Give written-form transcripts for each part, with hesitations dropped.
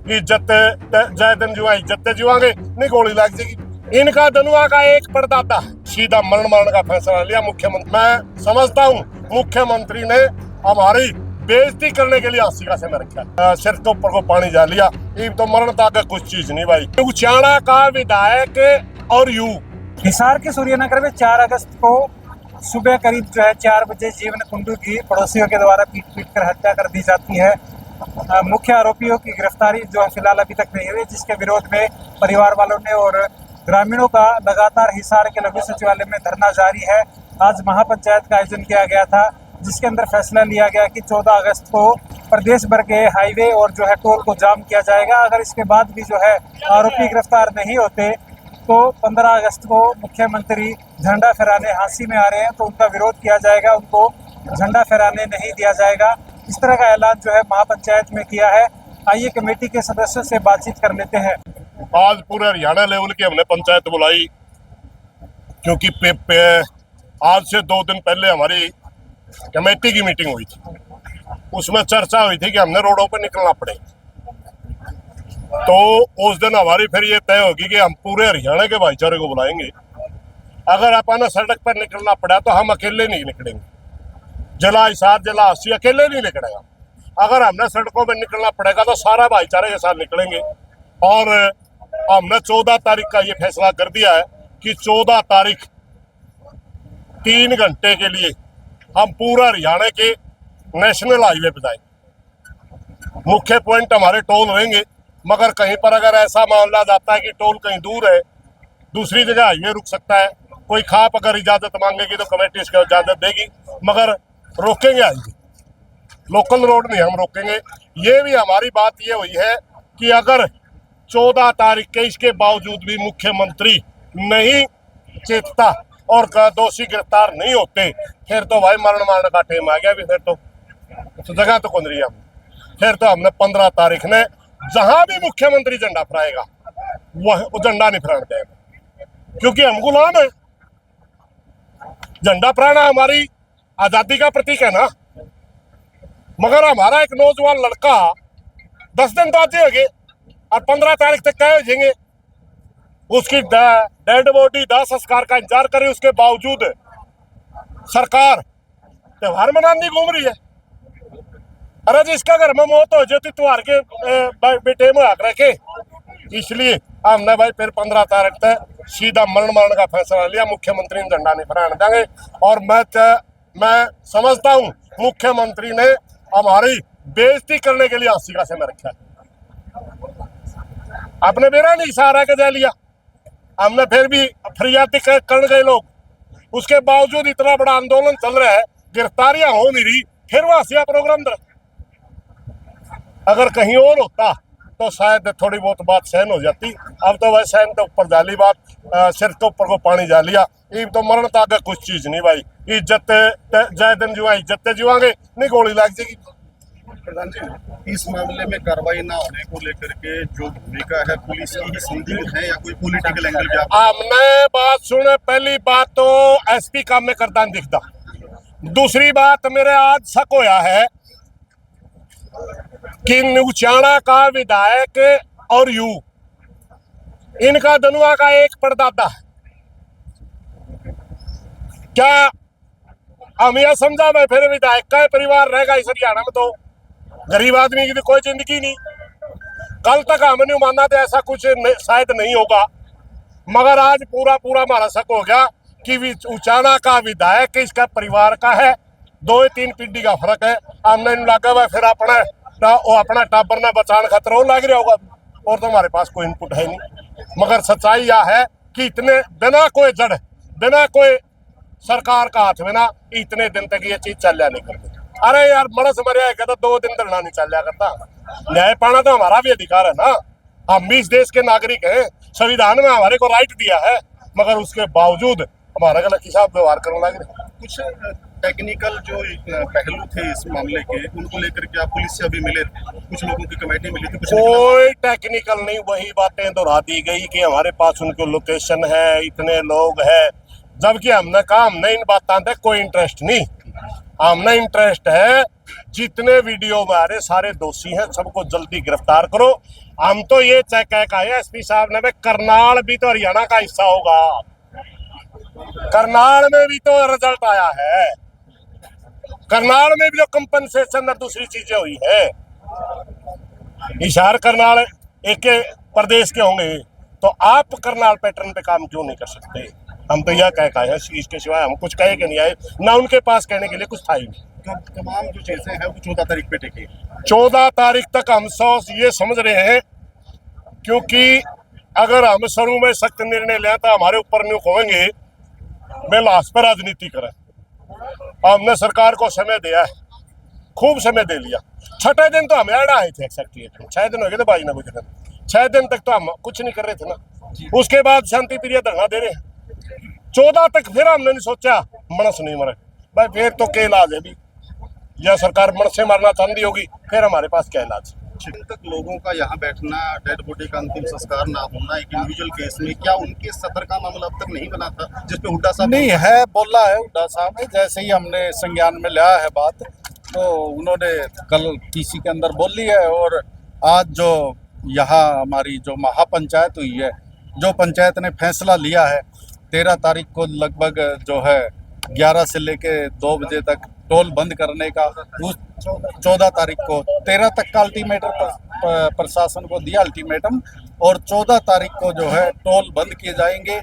इज्जत जय दिन जुआ इज्जत जुआंगे, नहीं गोली लग जाएगी। इनका दनुआ का एक परदादा सीधा मरण मारने का फैसला लिया मुख्यमंत्री। मैं समझता हूँ मुख्यमंत्री ने हमारी बेइज्जती करने के लिए आसिका से में रखा, सिर के ऊपर को पानी जा लिया। ये तो मरण तक कुछ चीज नहीं भाई। उचाणा का विधायक और यू हिसार के सूर्यनगर में 4 अगस्त को सुबह करीब 4 बजे जीवन कुंडू की पड़ोसियों के द्वारा पीट कर हत्या कर दी जाती है। मुख्य आरोपियों की गिरफ्तारी जो है फिलहाल अभी तक नहीं हुई, जिसके विरोध में परिवार वालों ने और ग्रामीणों का लगातार हिसार के लघु सचिवालय में धरना जारी है। आज महापंचायत का आयोजन किया गया था, जिसके अंदर फैसला लिया गया कि 14 अगस्त को प्रदेश भर के हाईवे और जो है टोल को जाम किया जाएगा। अगर इसके बाद भी जो है आरोपी गिरफ्तार नहीं होते तो 15 अगस्त को मुख्यमंत्री झंडा फहराने हांसी में आ रहे हैं तो उनका विरोध किया जाएगा, उनको झंडा फहराने नहीं दिया जाएगा। इस तरह का ऐलान जो है महापंचायत में किया है। आइए कमेटी के सदस्यों से बातचीत कर लेते हैं। आज पूरे हरियाणा लेवल की हमने पंचायत बुलाई, क्योंकि आज से 2 दिन पहले हमारी कमेटी की मीटिंग हुई थी। उसमें चर्चा हुई थी कि हमने रोडों पर निकलना पड़े। तो उस दिन हमारी फिर ये तय होगी कि हम पूरे हरियाणा के भाईचारे को बुलाएंगे। अगर अपन सड़क पर निकलना पड़ा तो हम अकेले नहीं निकलेंगे, जिला हिसार जिला अस्सी अकेले नहीं निकलेगा। अगर हमने सड़कों पर निकलना पड़ेगा तो सारा भाईचारे के साथ निकलेंगे। और हमने 14 तारीख का ये फैसला कर दिया है कि 14 तारीख 3 घंटे के लिए हम पूरा हरियाणा के नेशनल हाईवे पे जाएंगे। मुख्य पॉइंट हमारे टोल रहेंगे, मगर कहीं पर अगर ऐसा मामला जाता है कि टोल कहीं दूर है, दूसरी जगह हाईवे रुक सकता है। कोई खाप अगर इजाजत मांगेगी तो कमेटी इसको इजाजत देगी, मगर रोकेंगे हाईवे, लोकल रोड नहीं हम रोकेंगे। ये भी हमारी बात ये हुई है कि अगर 14 तारीख के इसके बावजूद भी मुख्यमंत्री नहीं चेतता और दोषी गिरफ्तार नहीं होते, फिर तो भाई मरण मारने का टाइम आ गया। भी फिर तो जगह तो कौन रही है। फिर तो हमने 15 तारीख ने जहां भी मुख्यमंत्री झंडा फहराएगा वो झंडा नहीं फहराने देगा, क्योंकि हम गुलाम है। झंडा फहराना हमारी आजादी का प्रतीक है ना। मगर हमारा एक नौजवान लड़का 10 दिन तो आते होंगे और 15 तारीख तक क्या हो जाएंगे, उसकी डेड बॉडी दाह संस्कार का इंतजार करे। उसके बावजूद सरकार त्योहार मनाने घूम रही है। अरे जिसका घर में मौत हो जाती त्योहार के बेटे में हाथ रखे। इसलिए हमने भाई फिर 15 तारीख तक सीधा मरण मारने का फैसला लिया। मुख्यमंत्री ने झंडा नहीं फहराने देंगे। और मैं समझता हूँ मुख्यमंत्री ने हमारी बेइज्जती करने के लिए आसिका से में रखा है। आपने मेरा नहीं सहारा के दे लिया, हमने फिर भी फरियाद कर गए लोग। उसके बावजूद इतना बड़ा आंदोलन चल रहा है, गिरफ्तारियां हो नहीं रही, फिर वो हसिया प्रोग्राम दर। अगर कहीं और होता तो शायद थोड़ी बहुत बात सहन हो जाती। अब तो वह सहन के ऊपर जाली बात, सिर के ऊपर को पानी जा लिया। ये तो मरण तक कुछ चीज नहीं भाई। इज्जत जय दिन जुआ इज्जत जुआंगे, नहीं गोली लग जाएगी। प्रधान जी, इस मामले में कार्रवाई ना होने को लेकर के जो भूमिका है पुलिस की ही संदिग्ध है या कोई पॉलिटिकल एंगल भी? हमने बात सुने, पहली बात तो एसपी काम में करता दिखता। दूसरी बात मेरे आज शक होया है कि उचाणा का विधायक और यू इनका दनुआ का एक परदादा है। क्या हम यह समझा मैं फिर विधायक का परिवार रहेगा इस हरियाणा में? तो गरीब आदमी की तो कोई जिंदगी नहीं। कल तक हमने माना था ऐसा कुछ शायद नहीं होगा, मगर आज पूरा हमारा शक हो गया कि उचाणा का विधायक इसका परिवार का है। 2-3 पीढ़ी का फर्क है। हमने लगा हुआ फिर अपना टाबर ना बचाने खतरा लग रहा होगा, और तो हमारे पास कोई इनपुट है नहीं। मगर सच्चाई यह है कि इतने बिना कोई जड़, बिना कोई सरकार का हाथ में ना, इतने दिन तक ये चीज चल नहीं करती। अरे यार मरस मरिया कहता 2 दिन धरना नहीं चल करता। न्याय पाना तो हमारा भी अधिकार है ना। हम भी इस देश के नागरिक हैं, संविधान में हमारे को राइट दिया है, मगर उसके बावजूद हमारा गलत हिसाब व्यवहार करने लग रहे। कुछ टेक्निकल जो पहलू थे इस मामले के, उनको लेकर के आप पुलिस से अभी मिले थे? कुछ लोगों की कमेटी मिली थी? कोई टेक्निकल नहीं, वही बातें दोहरा दी गई कि हमारे पास उनकी लोकेशन है, इतने लोग हैं, जबकि हमने कहा हमने इन बातों पे कोई इंटरेस्ट नहीं। हमने इंटरेस्ट है जितने वीडियो में आ रहे सारे दोषी हैं, सबको जल्दी गिरफ्तार करो। हम तो ये कह के आए एसपी साहब ने, करनाल भी तो हरियाणा का हिस्सा होगा, करनाल में भी तो रिजल्ट आया है, करनाल में भी जो कंपनसेशन और दूसरी चीजें हुई है। इशार करनाल एक के प्रदेश के होंगे तो आप करनाल पैटर्न पे काम क्यों नहीं कर सकते? हम तो यह कह आए हैं, इसके सिवाय हम कुछ कहे के नहीं आए, ना उनके पास कहने के लिए कुछ था ही नहीं। तो तमाम जो चीजें हैं वो 14 तारीख पे टिकी। 14 तारीख तक हम ये समझ रहे हैं, क्योंकि अगर हम शुरू में सख्त निर्णय लें तो हमारे ऊपर न्यू होंगे, मैं लास्ट पर राजनीति करें। हमने सरकार को समय दिया है, खूब समय दे लिया। 6 दिन तो हम ऐड आए थे, एक्जैक्टली 6 दिन हो गए थे भाई ना, कुछ दिन 6 दिन तक तो हम कुछ नहीं कर रहे थे ना। उसके बाद शांति प्रिय धरना दे रहे हैं। 14 तक फिर हमने नहीं सोचा मनस नहीं मरे भाई, फिर तो क्या इलाज है भी, या सरकार मनस से मारना चाहती होगी, फिर हमारे पास क्या इलाज? दिन तक लोगों का यहाँ बैठना, डेड बॉडी का अंतिम संस्कार ना होना एक इंडिविजुअल केस में, क्या उनके सदर का मामला अब तक नहीं बना था जिसपे हुड्डा साहब नहीं है, बोला है हुड्डा साहब ने। जैसे ही हमने संज्ञान में लिया है बात, तो उन्होंने कल पीसी के अंदर बोल ली है। और आज जो यहाँ हमारी जो महापंचायत हुई है, जो पंचायत ने फैसला लिया है 13 तारीख को लगभग जो है 11 से लेके 2 बजे तक टोल बंद करने का, उस 14 तारीख को 13 तक का अल्टीमेटम प्रशासन को दिया अल्टीमेटम, और 14 तारीख को जो है टोल बंद किए जाएंगे।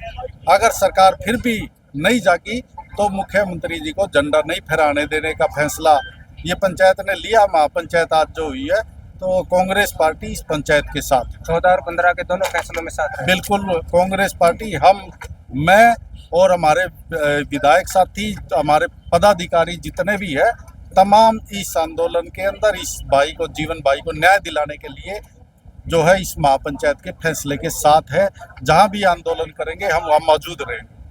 अगर सरकार फिर भी नहीं जागी तो मुख्यमंत्री जी को झंडा नहीं फहराने देने का फैसला ये पंचायत ने लिया। महापंचायत आज जो हुई है, तो कांग्रेस पार्टी इस पंचायत के साथ 14 और 15 के दोनों फैसलों में साथ है। बिल्कुल कांग्रेस पार्टी, मैं और हमारे विधायक साथी, हमारे पदाधिकारी जितने भी है, तमाम इस आंदोलन के अंदर इस भाई को, जीवन भाई को न्याय दिलाने के लिए जो है इस महापंचायत के फैसले के साथ है। जहां भी आंदोलन करेंगे हम वहां मौजूद रहेंगे।